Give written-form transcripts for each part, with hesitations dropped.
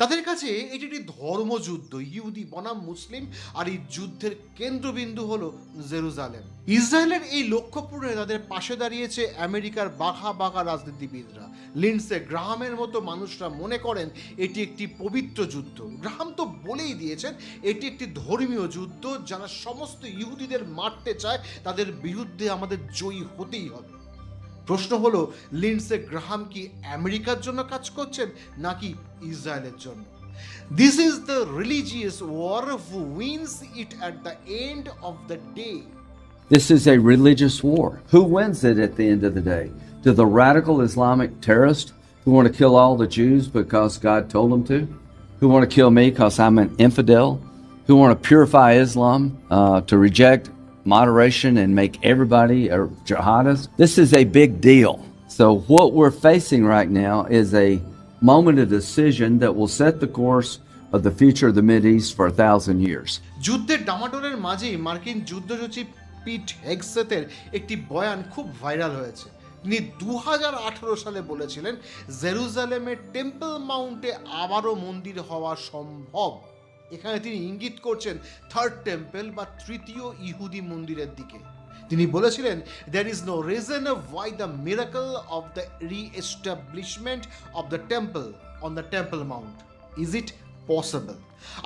তাদের কাছে এটি একটি ধর্মযুদ্ধ, ইহুদি বনাম মুসলিম, আর এই যুদ্ধের কেন্দ্রবিন্দু হলো জেরুজালেম। ইসরায়েলের এই লক্ষ্য পূরণে তাদের পাশে দাঁড়িয়েছে আমেরিকার বাঘা বাঘা রাজনীতিবিদরা। লিন্ডসে গ্রাহামের মতো মানুষরা মনে করেন এটি একটি পবিত্র যুদ্ধ। গ্রাহাম তো বলেই দিয়েছেন এটি একটি ধর্মীয় যুদ্ধ, যারা সমস্ত ইহুদিদের মারতে চায় তাদের বিরুদ্ধে আমাদের জয়ী হতেই হবে। প্রশ্ন হলো, লিন্ডসে গ্রাহাম কি আমেরিকার জন্য কাজ করছেন নাকি ইসরায়েলের জন্য? This is the religious war who wins it at the end of the day. This is a religious war. Who wins it at the end of the day? Do the radical Islamic terrorists who want to kill all the Jews because God told them to? Who want to kill me because I'm an infidel? Who want to purify Islam to reject moderation and make everybody a jihadist? This is a big deal. So what we're facing right now is a moment of decision that will set the course of the future of the Mideast for 1,000 years. যুদ্ধের ডামাডোলের মাঝেই মার্কিন যুদ্ধ সচিব পিট হেগসেথের একটি বয়ান খুব viral হয়েছে। তিনি 2018 সালে বলেছিলেন জেরুজালেমের টেম্পল মাউন্টে আবারও মন্দির হওয়া সম্ভব। এখানে তিনি ইঙ্গিত করছেন থার্ড টেম্পল বা তৃতীয় ইহুদি মন্দিরের দিকে। তিনি বলেছিলেন there is no reason why the miracle of the re-establishment of the temple on the temple mount is it possible.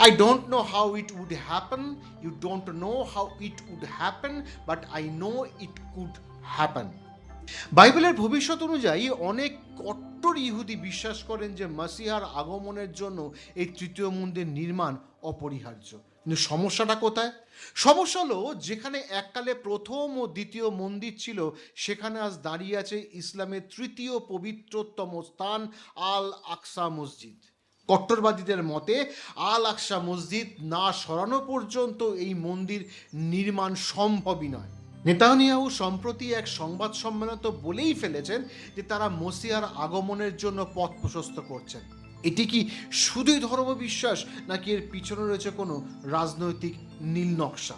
I don't know how it would happen, you don't know how it would happen, but I know it could happen. বাইবেলের ভবিষ্যৎ অনুযায়ী অনেক কট্টর ইহুদি বিশ্বাস করেন যে মাসিহার আগমনের জন্য এই তৃতীয় মন্দির নির্মাণ অপরিহার্য। কিন্তু সমস্যাটা কোথায়? সমস্যা হলো, যেখানে এককালে প্রথম ও দ্বিতীয় মন্দির ছিল, সেখানে আজ দাঁড়িয়ে আছে ইসলামের তৃতীয় পবিত্রতম স্থান আল আকসা মসজিদ। কট্টরবাদীদের মতে আল আকসা মসজিদ না সরানো পর্যন্ত এই মন্দির নির্মাণ সম্ভবই নয়। নেতানিয়াহু সম্প্রতি এক সংবাদ সম্মেলনে তো বলেই ফেলেছেন যে তারা মসিহার আগমনের জন্য পথ প্রশস্ত করছেন। এটি কি শুধুই ধর্মবিশ্বাস নাকি এর পিছনে রয়েছে কোনো রাজনৈতিক নীল নকশা?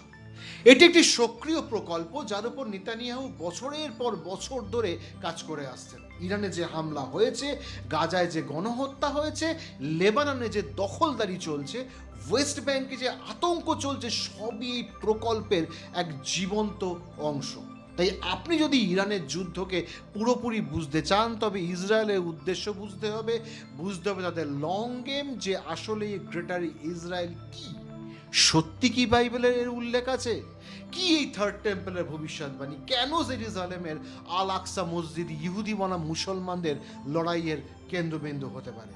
এটি একটি সক্রিয় প্রকল্প যার উপর নেতানিয়াহু বছরের পর বছর ধরে কাজ করে আসছেন। ইরানে যে হামলা হয়েছে, গাজায় যে গণহত্যা হয়েছে, লেবাননে যে দখলদারি চলছে, ওয়েস্ট ব্যাংকে যে আতঙ্ক চলছে, সবই এই প্রকল্পের এক জীবন্ত অংশ। তাই আপনি যদি ইরানের যুদ্ধকে পুরোপুরি বুঝতে চান, তবে ইসরায়েলের উদ্দেশ্য বুঝতে হবে তাদের লং গেম, যে আসলে গ্রেটার ইসরায়েল কি। সত্যি কি বাইবেলের এর উল্লেখ আছে? কি এই থার্ড টেম্পলের ভবিষ্যৎবাণী? কেন জেরুজালেমের আল আকসা মসজিদ ইহুদি বনাম মুসলমানদের লড়াইয়ের কেন্দ্রবিন্দু হতে পারে?